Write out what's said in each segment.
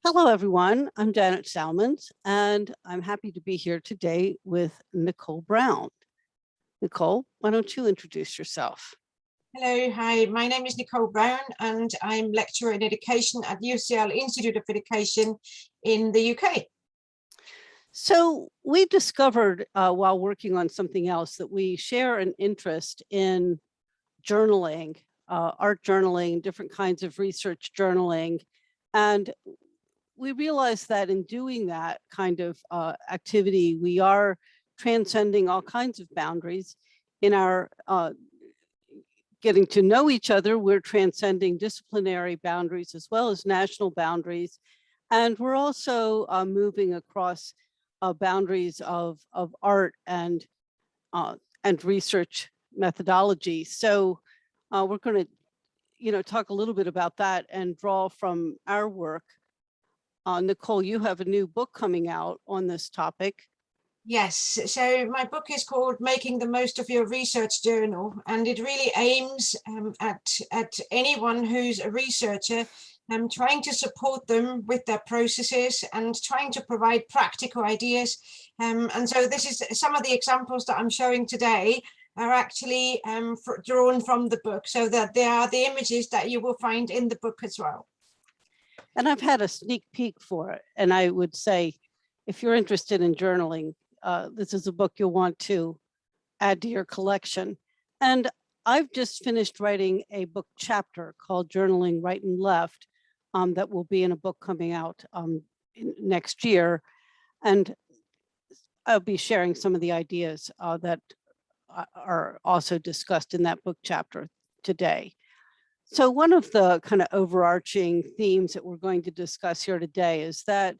Hello, everyone. I'm Janet Salmons, and I'm happy to be here today with Nicole Brown. Nicole, why don't you introduce yourself? Hello, hi, my name is Nicole Brown and I'm lecturer in education at UCL Institute of Education in the UK. So we discovered while working on something else that we share an interest in journaling, art journaling, different kinds of research journaling. And we realized that in doing that kind of activity, we are transcending all kinds of boundaries in our getting to know each other. We're transcending disciplinary boundaries as well as national boundaries. And we're also moving across boundaries of art and research methodology. So we're going to, talk a little bit about that and draw from our work. Nicole, you have a new book coming out on this topic. Yes, so my book is called Making the Most of Your Research Journal, and it really aims at anyone who's a researcher, trying to support them with their processes and trying to provide practical ideas. And so this is some of the examples that I'm showing today are actually drawn from the book, so that they are the images that you will find in the book as well. And I've had a sneak peek for it. And I would say, if you're interested in journaling, this is a book you'll want to add to your collection. And I've just finished writing a book chapter called Journaling Right and Left that will be in a book coming out next year. And I'll be sharing some of the ideas that are also discussed in that book chapter today. So one of the kind of overarching themes that we're going to discuss here today is that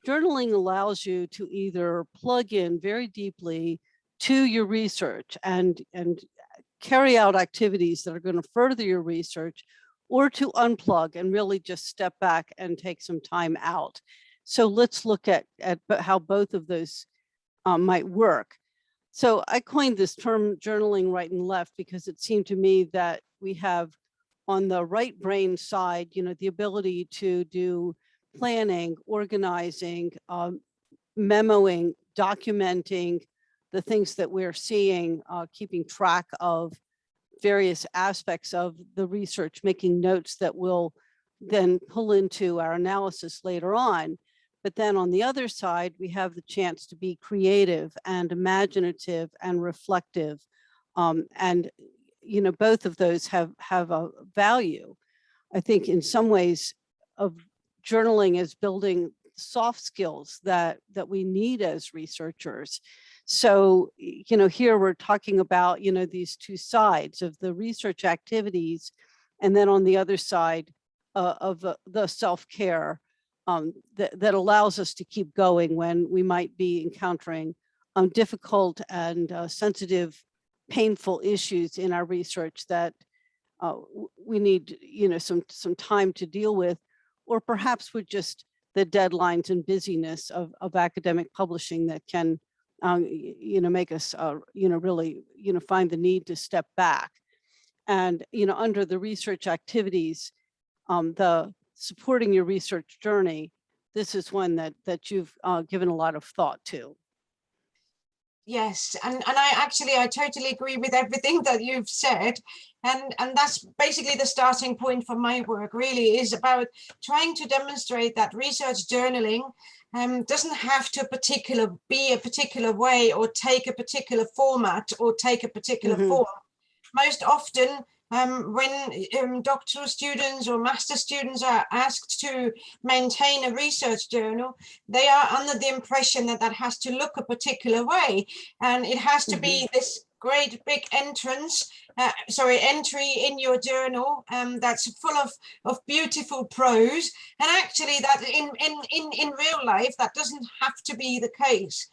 journaling allows you to either plug in very deeply to your research and carry out activities that are going to further your research, or to unplug and really just step back and take some time out. So let's look at how both of those might work. So I coined this term journaling right and left because it seemed to me that we have on the right brain side, the ability to do planning, organizing, memoing, documenting the things that we're seeing, keeping track of various aspects of the research, making notes that we'll then pull into our analysis later on. But then on the other side, we have the chance to be creative and imaginative and reflective. And both of those have a value. I think in some ways of journaling is building soft skills that we need as researchers. So, here we're talking about, these two sides of the research activities, and then on the other side of the self-care that allows us to keep going when we might be encountering difficult and sensitive, painful issues in our research that we need, some time to deal with, or perhaps with just the deadlines and busyness of academic publishing that can, make us, really, find the need to step back. And, under the research activities, the supporting your research journey, this is one that you've given a lot of thought to. Yes, and I totally agree with everything that you've said, and that's basically the starting point for my work. Really, is about trying to demonstrate that research journaling doesn't have to be a particular way, or take a particular format, or take a particular form. Most often, when doctoral students or master students are asked to maintain a research journal, they are under the impression that that has to look a particular way, and it has to be this great big entry in your journal that's full of beautiful prose. And actually, that in real life, that doesn't have to be the case.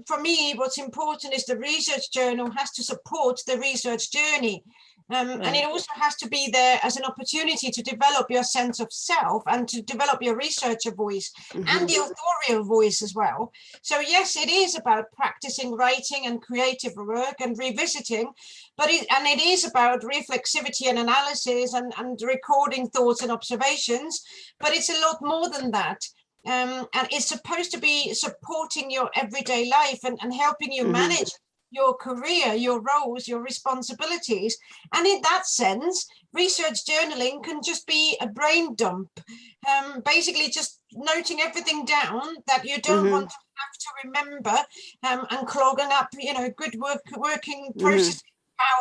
For me, what's important is the research journal has to support the research journey. And Right. it also has to be there as an opportunity to develop your sense of self and to develop your researcher voice and the authorial voice as well. So yes, it is about practicing writing and creative work and revisiting, but it is about reflexivity and analysis and recording thoughts and observations, but it's a lot more than that. And it's supposed to be supporting your everyday life and helping you manage your career, your roles, your responsibilities. And in that sense, research journaling can just be a brain dump, basically just noting everything down that you don't want to have to remember, and clogging up, good working process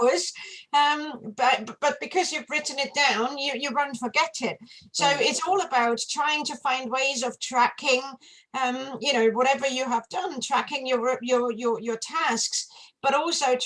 hours, but because you've written it down, you won't forget it. So it's all about trying to find ways of tracking, whatever you have done, tracking your tasks, but also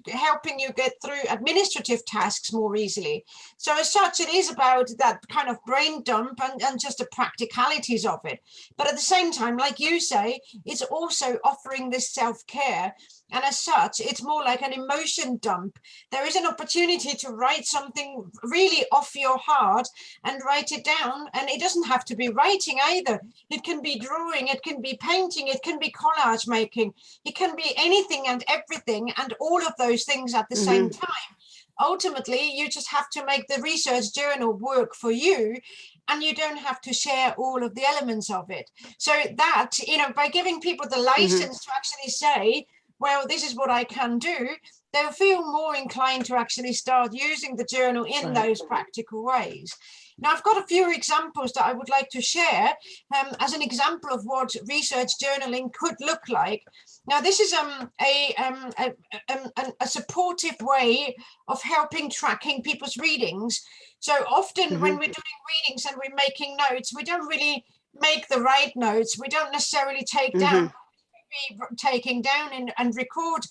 helping you get through administrative tasks more easily. So as such, it is about that kind of brain dump and just the practicalities of it. But at the same time, like you say, it's also offering this self-care. And as such, it's more like an emotion dump. There is an opportunity to write something really off your heart and write it down. And it doesn't have to be writing either. It can be drawing, it can be painting, it can be collage making. It can be anything and everything and all of those things at the same time. Ultimately, you just have to make the research journal work for you, and you don't have to share all of the elements of it. So that, by giving people the license to actually say, well, this is what I can do, they'll feel more inclined to actually start using the journal in those practical ways. Now, I've got a few examples that I would like to share as an example of what research journaling could look like. Now, this is a supportive way of helping tracking people's readings. So often when we're doing readings and we're making notes, we don't really make the right notes. We don't necessarily take down be taking down and record.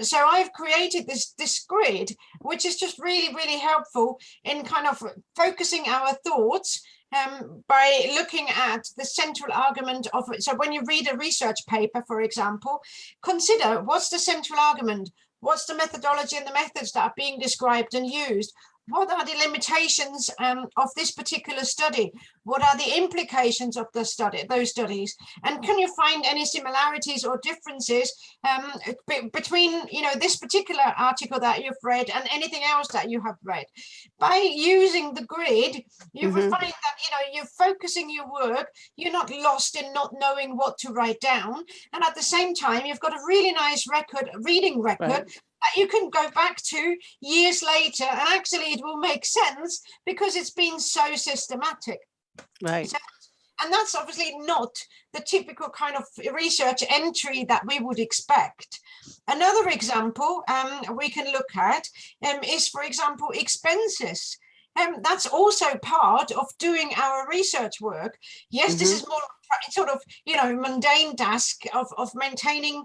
So I've created this grid, which is just really helpful in kind of focusing our thoughts by looking at the central argument of it. So when you read a research paper, for example, consider what's the central argument, what's the methodology and the methods that are being described and used. What are the limitations of this particular study? What are the implications of the those studies? And can you find any similarities or differences between, this particular article that you've read and anything else that you have read? By using the grid, you will find that, you're focusing your work, you're not lost in not knowing what to write down. And at the same time, you've got a really nice reading record, you can go back to years later, and actually it will make sense because it's been so systematic. Right. So, and that's obviously not the typical kind of research entry that we would expect. Another example we can look at is, for example, expenses. That's also part of doing our research work. Yes, this is more sort of, mundane task of maintaining,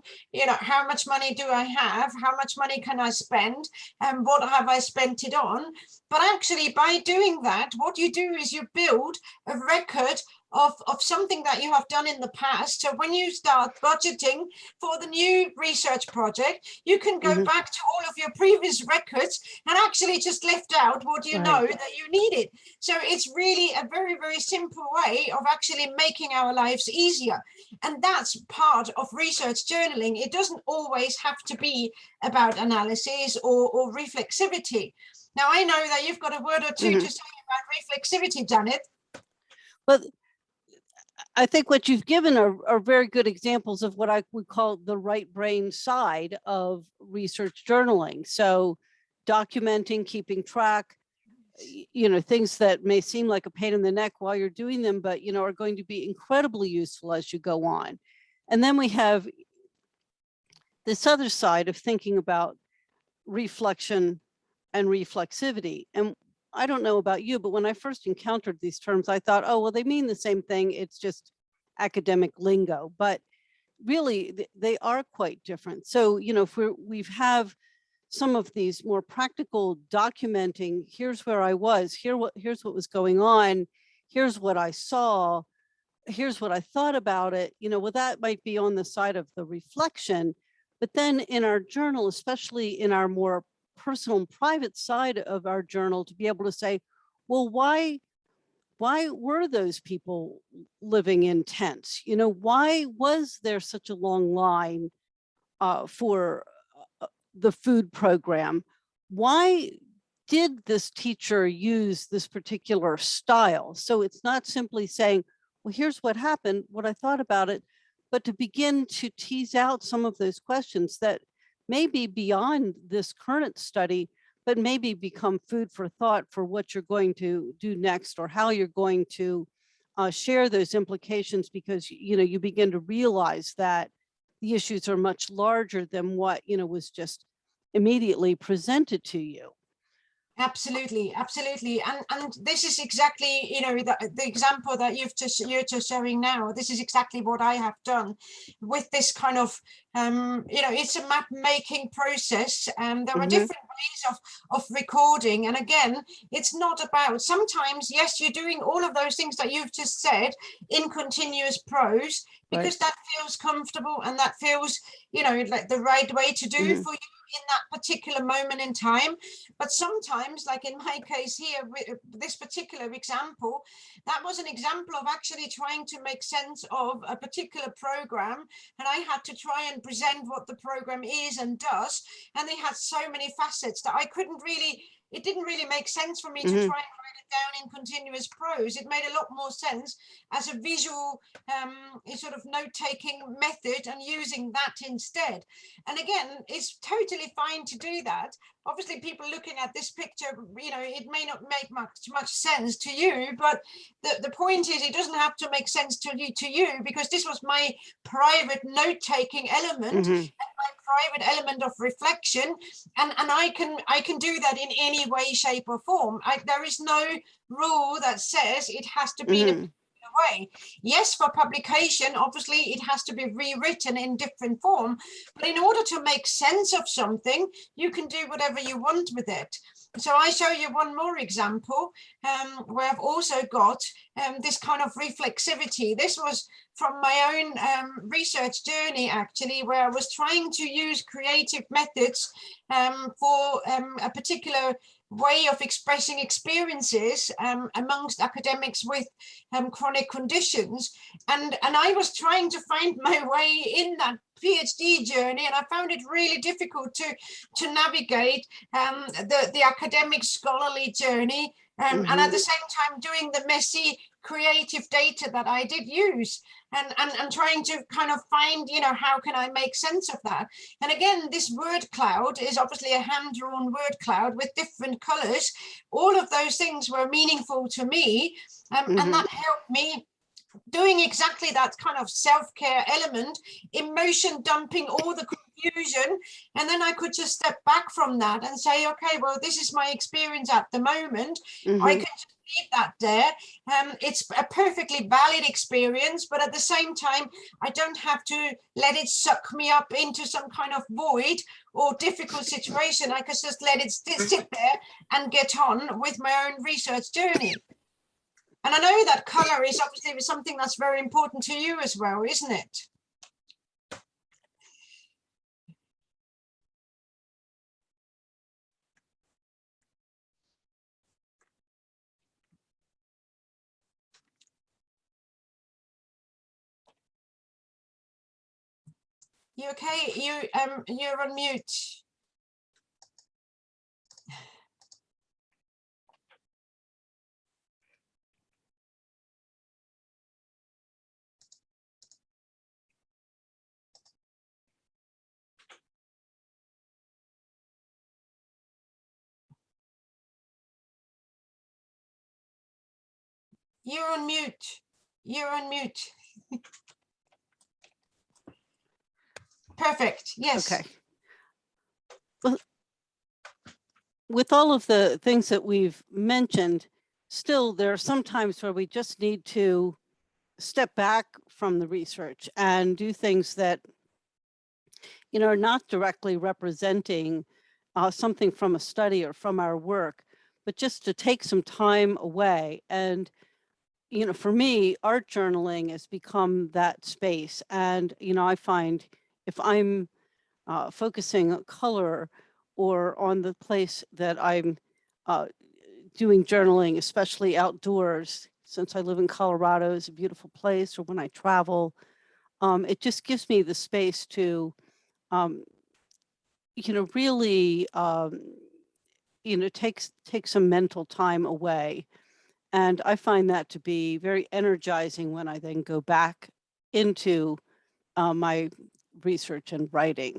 how much money do I have? How much money can I spend? And what have I spent it on? But actually, by doing that, what you do is you build a record of something that you have done in the past. So when you start budgeting for the new research project, you can go back to all of your previous records and actually just lift out what you know that you needed. So it's really a very simple way of actually making our lives easier. And that's part of research journaling. It doesn't always have to be about analysis or reflexivity. Now, I know that you've got a word or two to say about reflexivity, Janet. But I think what you've given are very good examples of what I would call the right brain side of research journaling. So documenting, keeping track, things that may seem like a pain in the neck while you're doing them, but, are going to be incredibly useful as you go on. And then we have this other side of thinking about reflection and reflexivity. And I don't know about you, but when I first encountered these terms, I thought, oh, well, they mean the same thing. It's just academic lingo, but really they are quite different. So, if we have some of these more practical documenting, here's where I was, here's what was going on, here's what I saw, here's what I thought about it, well, that might be on the side of the reflection. But then in our journal, especially in our more personal and private side of our journal to be able to say, well, why were those people living in tents? You know, why was there such a long line for the food program? Why did this teacher use this particular style? So it's not simply saying, well, here's what happened, what I thought about it, but to begin to tease out some of those questions that may be beyond this current study, but maybe become food for thought for what you're going to do next, or how you're going to share those implications, because you begin to realize that the issues are much larger than what was just immediately presented to you. Absolutely, absolutely, and this is exactly the example that you're just showing now. This is exactly what I have done with this kind of it's a map making process, and there are different ways of recording. And again, it's not about, sometimes yes, you're doing all of those things that you've just said in continuous prose, because that feels comfortable and that feels like the right way to do for you in that particular moment in time. But sometimes, like in my case here with this particular example, that was an example of actually trying to make sense of a particular program, and I had to try and present what the program is and does, and they had so many facets that it didn't really make sense for me to try and write it down in continuous prose. It made a lot more sense as a visual sort of note-taking method, and using that instead. And again, it's totally fine to do that. Obviously, people looking at this picture, it may not make much sense to you, but the point is, it doesn't have to make sense to you, because this was my private note-taking element, and my private element of reflection, and I can do that in any way, shape, or form. There is no rule that says it has to be in a way. Yes, for publication, obviously it has to be rewritten in different form, but in order to make sense of something, you can do whatever you want with it. So I show you one more example where I've also got this kind of reflexivity. This was from my own research journey, actually, where I was trying to use creative methods for a particular way of expressing experiences amongst academics with chronic conditions, and I was trying to find my way in that PhD journey, and I found it really difficult to navigate the academic scholarly journey, and at the same time doing the messy creative data that I did use, and trying to kind of find, how can I make sense of that? And again, this word cloud is obviously a hand-drawn word cloud with different colors. All of those things were meaningful to me, and that helped me doing exactly that kind of self-care element, emotion dumping all the confusion, and then I could just step back from that and say, okay, well, this is my experience at the moment. I can just leave that there. It's a perfectly valid experience, but at the same time, I don't have to let it suck me up into some kind of void or difficult situation. I can just let it sit there and get on with my own research journey. And I know that color is obviously something that's very important to you as well, isn't it? You okay? You're on mute. You're on mute. You're on mute. Perfect. Yes. Okay. Well, with all of the things that we've mentioned, still there are some times where we just need to step back from the research and do things that are not directly representing something from a study or from our work, but just to take some time away. And for me, art journaling has become that space. And I find if I'm focusing on color or on the place that I'm doing journaling, especially outdoors, since I live in Colorado, is a beautiful place, or when I travel. It just gives me the space to, really, take some mental time away. And I find that to be very energizing when I then go back into my research and writing.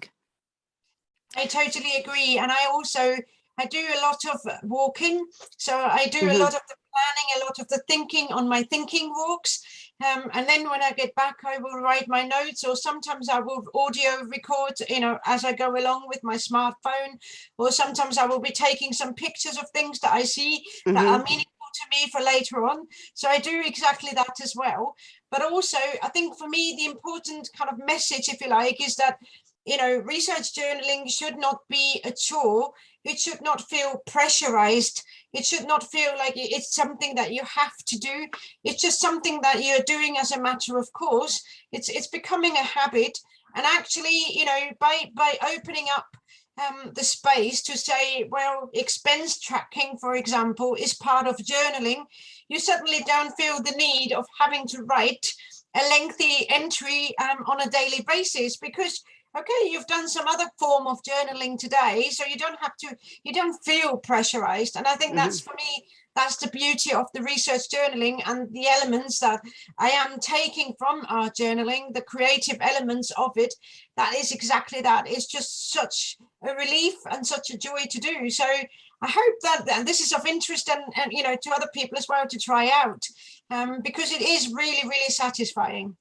I totally agree. And I do a lot of walking. So I do a Mhm. lot of the planning, a lot of the thinking on my thinking walks. And then when I get back, I will write my notes, or sometimes I will audio record, as I go along with my smartphone, or sometimes I will be taking some pictures of things that I see that are Mhm. meaningful to me for later on. So I do exactly that as well. But also, I think for me, the important kind of message, if you like, is that research journaling should not be a chore. It should not feel pressurized. It should not feel like it's something that you have to do. It's just something that you're doing as a matter of course. It's becoming a habit. And actually, by opening up the space to say, well, expense tracking, for example, is part of journaling, you suddenly don't feel the need of having to write a lengthy entry on a daily basis, because okay, you've done some other form of journaling today, so you don't feel pressurized. And I think that's, Mhm. for me, that's the beauty of the research journaling and the elements that I am taking from our journaling, the creative elements of it. That is exactly that. It's just such a relief and such a joy to do. So I hope that, and this is of interest and to other people as well to try out, because it is really, really satisfying.